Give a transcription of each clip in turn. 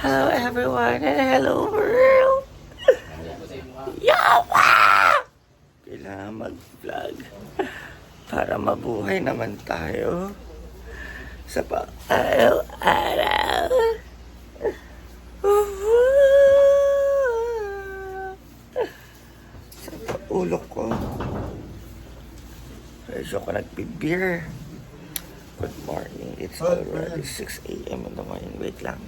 Hello everyone and hello world! Yawa! Kailangan mag-vlog para mabuhay naman tayo sa pang-araw-araw. Sa ulo ko. Medyo ko nagbe-beer. Good morning. It's already 6 a.m. in the morning. Wait lang.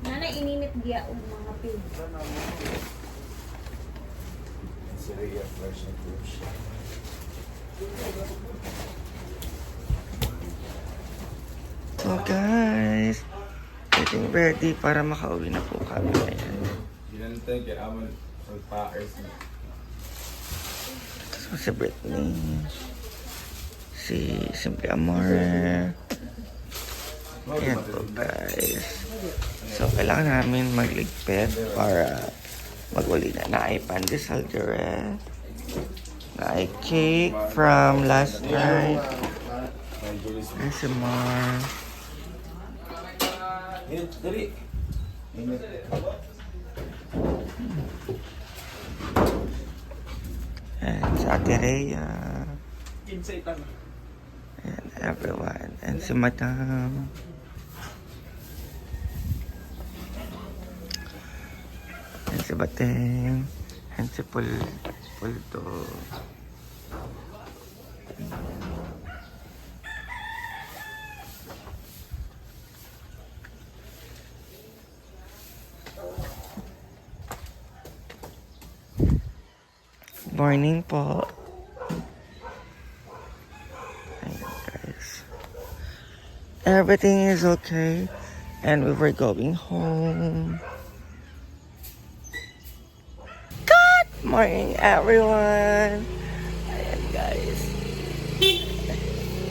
Nana ininit dia ang mga pig. So guys, getting ready para makauwi na po kami ngayon. Ginantay kaya aman magpa-airs na. So si Britney, si Simply Amore. Ayan po guys. So kailangan namin magligpit para mag-uli na. Naay pandesal dire. Naay cake from last night. ASMR. Dali. And sa Ate Rhea. And everyone. And si Madam. And si Bateng. And si Pulto. Morning po. Ayan guys. Everything is okay. And we were going home. Good morning everyone. Ayan guys.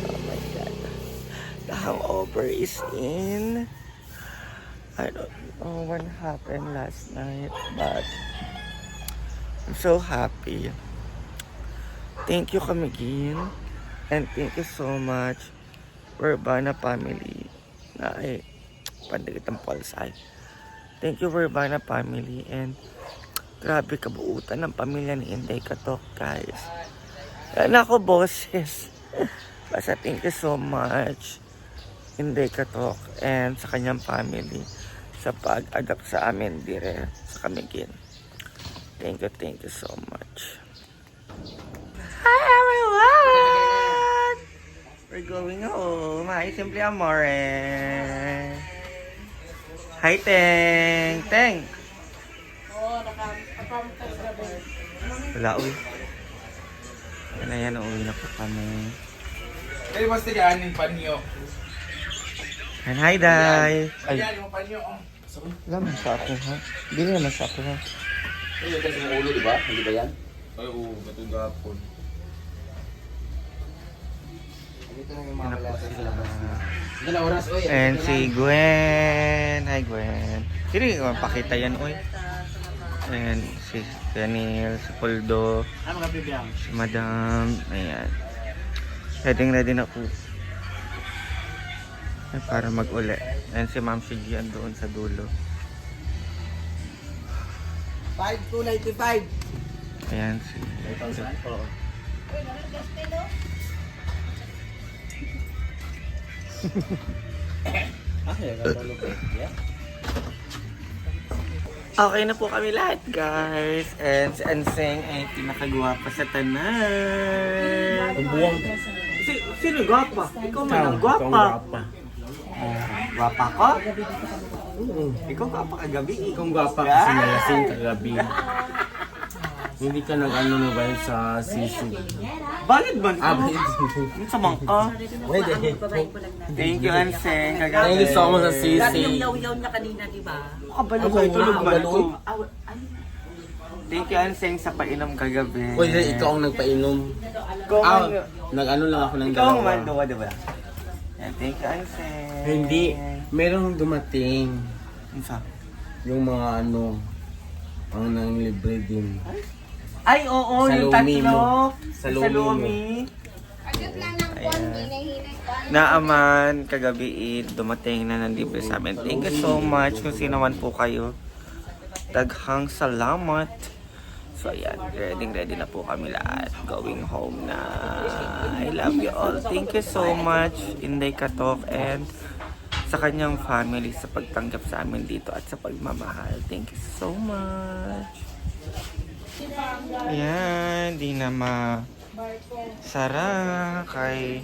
Oh my God. The hangover is in. I don't know what happened last night, but I'm so happy. Thank you, Kamigin. And thank you so much, Verbana family. Na ay, pandigit ang palsay. Thank you, Verbana family. And grabe kabuutan ng pamilya ni Inday Katok, guys. Yan ako, boses. Basta thank you so much, Inday Katok, and sa kanyang family sa pag-adapt sa amin dire sa Kamigin. Thank you so much. Hi everyone! We're going home. Hi, Simply Amore. Hi, Teng. Teng. Wala, uwi. Yan, uwi na po kami. Kaya mas tigaan yung panyo. And hi, Day. Ay, Ayan yung panyo. wala man sa ako, ha? Hindi naman sa ako, ha? Yung kasi yung ulo, di ba? Hindi ba yan? Ay, oo, batong gapon. Dito na yung mga malasa sa labas. Hindi na oras, oy. And si Gwen. Hi, Gwen. Sino yung pakita yan, oy? And si Daniel, si Poldo, Ano ka bibiyang? si Madam. Ayan. Ready na po. Para mag-uli. And si Ma'am Shigian doon sa dulo. 5295. Ayan si... Okay na po kami lahat, guys. And si Anseng ay pinakagwapa sa tanan. Ang buwang. Sino gwapa? Ikaw man ang gwapa. Gwapa ko? Ikaw gwapa kagabi. Ikaw gwapa kasi nalasing kagabi. Hindi ka nag-ano na ba yun sa sisig? Bakit ba? Bakit? Yung sa mangka. Pwede. Thank you, Anseng. Thank you so much sa sisig. Yaw-yaw niya kanina, di ba? Kabalo ko, tulog ba ito? Thank you, Anseng, sa painom kagabi. Pwede, ikaw ang nagpainom. Ikaw ang... Nag-ano lang ako ng Ikaw ang dalawa. mandoa, diba? Yan, thank you, Anseng. Hindi. Merong dumating. Isa. Yung mga ano, ang nang libre din. Ay, oo, Sa yung Lumi tatlo. mo. Sa Sa Lumi mo. Lumi. Agad lang ng kwan, hinahinay ka. Naaman, kagabi dumating na ng libre sa amin. Thank you so much kung sino man po kayo. Daghang salamat. So ayan, ready na po kami lahat. Going home na. I love you all. Thank you so much, Inday Katok, and sa kanyang family sa pagtanggap sa amin dito at sa pagmamahal. Thank you so much. Ayan, di na sara kay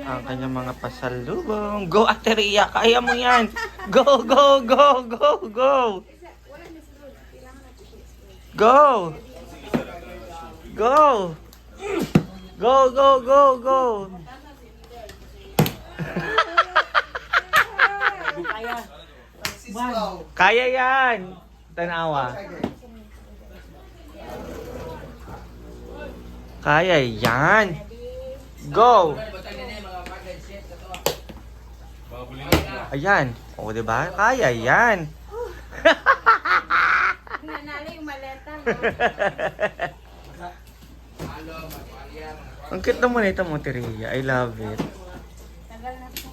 ang kanyang mga pasalubong. Go, Ate Rhea! Kaya mo yan! Go, go, go, go, go! Go! Go! Go, go, go, go! Kaya yan! Tanawa. Kaya yan! Go! Ayan. O, diba? Kaya yan. Nanalo yung maleta. Ang cute naman ito mo, Teria. I love it. Tagal na po.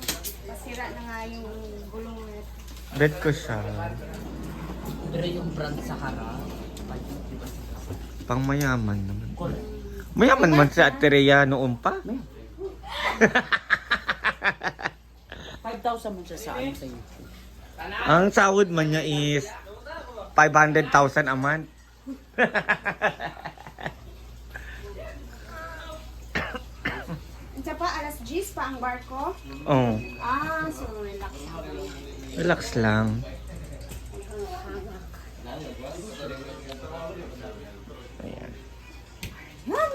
Masira na nga yung gulong na ito. Bet ko siya. Pero yung brand sa harap, Pang mayaman naman. Mayaman man si Ate Rhea noon pa. 5,000 man siya sa ano sa YouTube. Ang sahod man niya is 500,000 a month. Isa pa, alas 10 pa ang barko. Oh, So relax ako. relax lang. Ayan.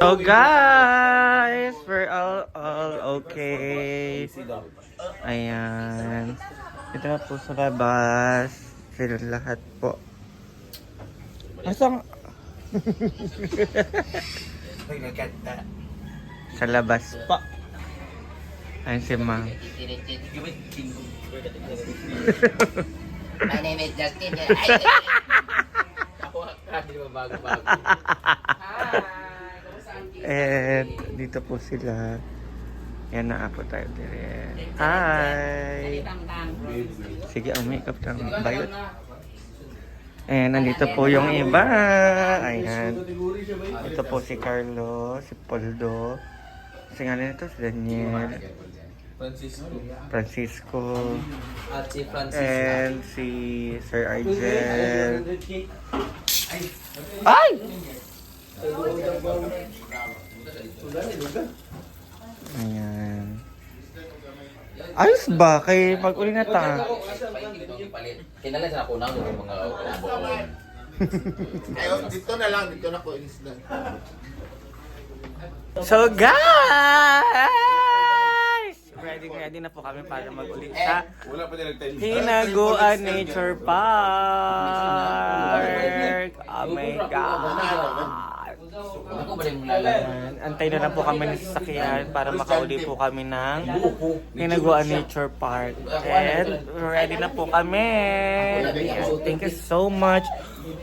So guys, we're all okay. Ayan. Ito na po sa labas. Sila lahat po. Asang... sa labas po. Ayan si Ma. My name is Justin. Ako di ba bago-bago. And dito po sila. Yan na ako tayo dire. Hi! Sige, ang makeup ng bayot. And nandito po yung iba. Ayan. Ito po si Carlo, si Poldo. Si nga nito, si Daniel. Francisco. At si Francis. And si Sir Argel. Ay! Ayan. Ayos ba? Kay pag-uli na ta. Kinala sa ako nang yung mga Ayun, dito na lang, dito na ko instant. So guys! Ready na po kami para mag-uli sa Wala pa din nag-time. Hinaguan Nature Park. Oh my God! Ako ba rin mula Ayan. Antay na lang po kami ng sasakyan para makauli po kami ng Hinaguan Nature Park. And ready na po kami. Ayan. Thank you so much.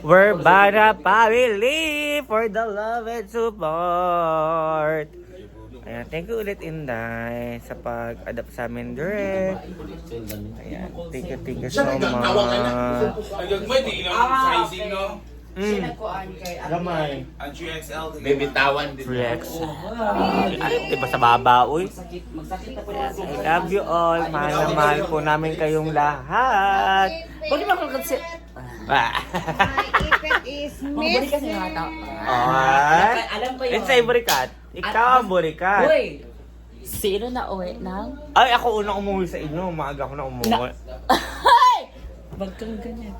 We're Bana Family for the love and support. Ayan. Thank you ulit, Inday, sa pag-adapt sa amin direct. Ayan. Thank you so much. Nagagmay, di lang sizing, no? Sinakuan kay Gamay. Ang 3XL. Bibitawan din. 3X. Ay, di ba sa baba, uy? Magsakit ako na. I love you all. Mahal na mahal po namin kayong lahat. Pwede ba kung kasi... Ah. My ipit is Mga burikat na nata. Alright. Alam ko yun. It's a burikat. Ikaw ang burikat. Uy! Sino na uwi ng... Ay, ako unang umuwi sa inyo. Maaga ako na umuwi. Wag kang ganyan.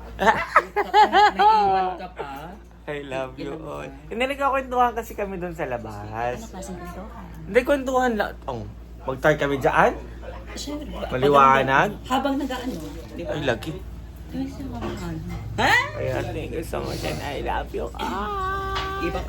Naiiwan ka pa. I love you all. Hindi, nagkakwentuhan kasi kami doon sa labas. Ano klaseng kwentuhan? Hindi, kwentuhan lang. Oh, mag-start kami dyan? Siyempre. Maliwanag? Habang nag-ano. Di ba? Ay, lagi. Ay, siya kamahal. Ha? Kaya, thank you so much and I love you. Ah! Iba